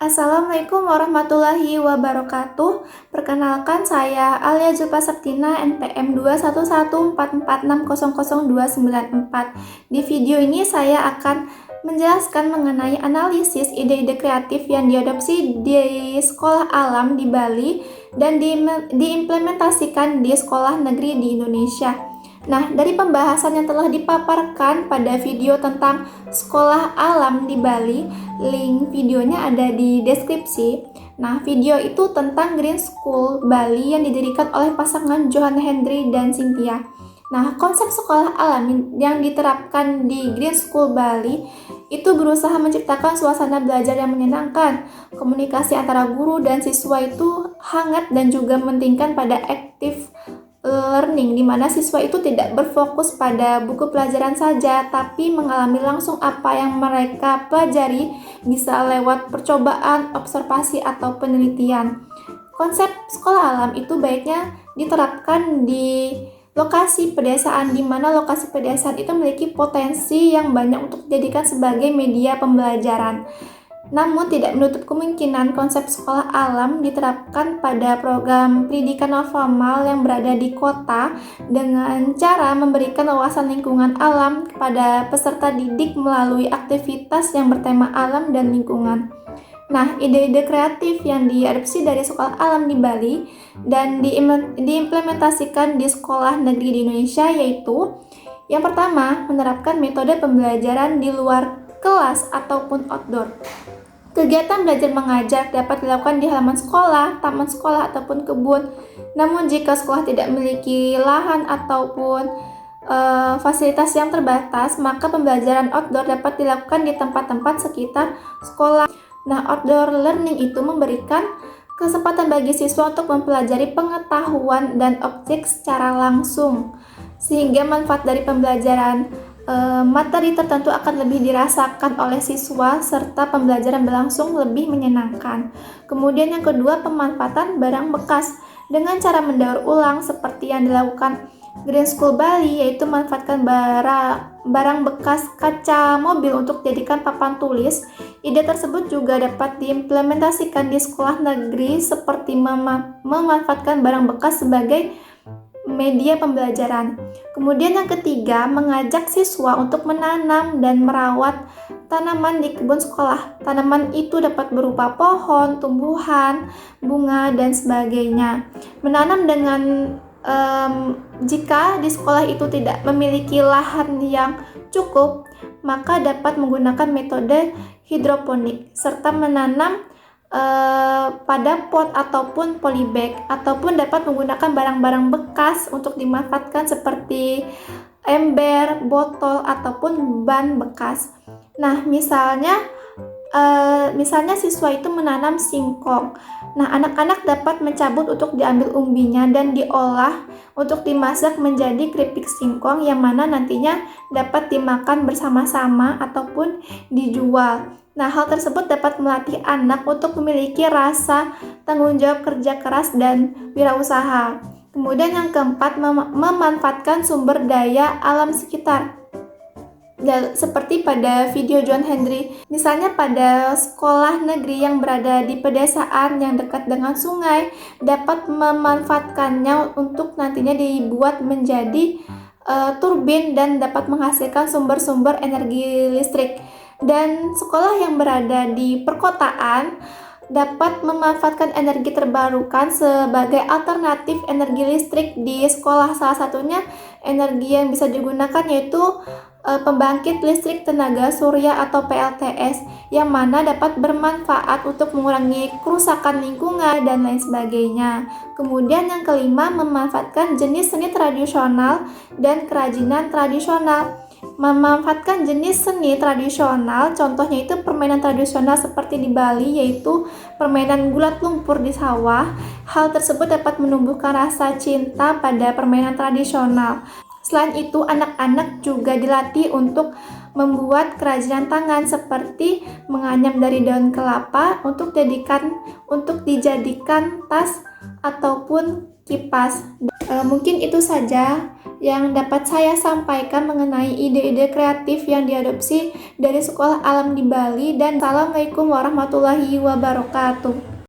Assalamualaikum warahmatullahi wabarakatuh. Perkenalkan saya Alia Zulfa Septina, NPM 21144600294. Di video ini saya akan menjelaskan mengenai analisis ide-ide kreatif yang diadopsi di sekolah alam di Bali dan diimplementasikan di sekolah negeri di Indonesia. Nah, dari pembahasan yang telah dipaparkan pada video tentang sekolah alam di Bali, link videonya ada di deskripsi. Nah, video itu tentang Green School Bali yang didirikan oleh pasangan Johan Hendry dan Cynthia. Nah, konsep sekolah alam yang diterapkan di Green School Bali itu berusaha menciptakan suasana belajar yang menyenangkan. Komunikasi antara guru dan siswa itu hangat dan juga mementingkan pada active learning, di mana siswa itu tidak berfokus pada buku pelajaran saja, tapi mengalami langsung apa yang mereka pelajari bisa lewat percobaan, observasi, atau penelitian. Konsep sekolah alam itu baiknya diterapkan di lokasi pedesaan, di mana lokasi pedesaan itu memiliki potensi yang banyak untuk dijadikan sebagai media pembelajaran. Namun tidak menutup kemungkinan konsep sekolah alam diterapkan pada program pendidikan non formal yang berada di kota dengan cara memberikan wawasan lingkungan alam kepada peserta didik melalui aktivitas yang bertema alam dan lingkungan. Nah, ide-ide kreatif yang diadopsi dari sekolah alam di Bali dan diimplementasikan di sekolah negeri di Indonesia yaitu yang pertama, menerapkan metode pembelajaran di luar kelas ataupun outdoor. Kegiatan belajar mengajar dapat dilakukan di halaman sekolah, taman sekolah, ataupun kebun. Namun jika sekolah tidak memiliki lahan ataupun fasilitas yang terbatas, maka pembelajaran outdoor dapat dilakukan di tempat-tempat sekitar sekolah. Nah, outdoor learning itu memberikan kesempatan bagi siswa untuk mempelajari pengetahuan dan objek secara langsung, sehingga manfaat dari pembelajaran materi tertentu akan lebih dirasakan oleh siswa serta pembelajaran berlangsung lebih menyenangkan. Kemudian yang kedua, pemanfaatan barang bekas dengan cara mendaur ulang seperti yang dilakukan Green School Bali, yaitu memanfaatkan barang bekas kaca mobil untuk dijadikan papan tulis. Ide tersebut juga dapat diimplementasikan di sekolah negeri seperti memanfaatkan barang bekas sebagai media pembelajaran. Kemudian yang ketiga, mengajak siswa untuk menanam dan merawat tanaman di kebun sekolah. Tanaman itu dapat berupa pohon, tumbuhan, bunga, dan sebagainya. Menanam dengan jika di sekolah itu tidak memiliki lahan yang cukup, maka dapat menggunakan metode hidroponik serta menanam pada pot ataupun polybag, ataupun dapat menggunakan barang-barang bekas untuk dimanfaatkan seperti ember, botol, ataupun ban bekas. Nah, misalnya siswa itu menanam singkong. Nah, anak-anak dapat mencabut untuk diambil umbinya dan diolah untuk dimasak menjadi keripik singkong yang mana nantinya dapat dimakan bersama-sama ataupun dijual. Nah, hal tersebut dapat melatih anak untuk memiliki rasa tanggung jawab kerja keras dan wirausaha. Kemudian yang keempat, memanfaatkan sumber daya alam sekitar. Seperti pada video John Hendry, misalnya pada sekolah negeri yang berada di pedesaan yang dekat dengan sungai, dapat memanfaatkannya untuk nantinya dibuat menjadi turbin dan dapat menghasilkan sumber-sumber energi listrik. Dan sekolah yang berada di perkotaan dapat memanfaatkan energi terbarukan sebagai alternatif energi listrik di sekolah. Salah satunya energi yang bisa digunakan yaitu pembangkit listrik tenaga surya atau PLTS, yang mana dapat bermanfaat untuk mengurangi kerusakan lingkungan dan lain sebagainya. Kemudian yang kelima, memanfaatkan jenis seni tradisional dan kerajinan tradisional. Memanfaatkan jenis seni tradisional, contohnya itu permainan tradisional seperti di Bali, yaitu permainan gulat lumpur di sawah. Hal tersebut dapat menumbuhkan rasa cinta pada permainan tradisional. Selain itu, anak-anak juga dilatih untuk membuat kerajinan tangan seperti menganyam dari daun kelapa untuk dijadikan tas ataupun kipas. Mungkin itu saja yang dapat saya sampaikan mengenai ide-ide kreatif yang diadopsi dari Sekolah Alam di Bali, dan Assalamualaikum warahmatullahi wabarakatuh.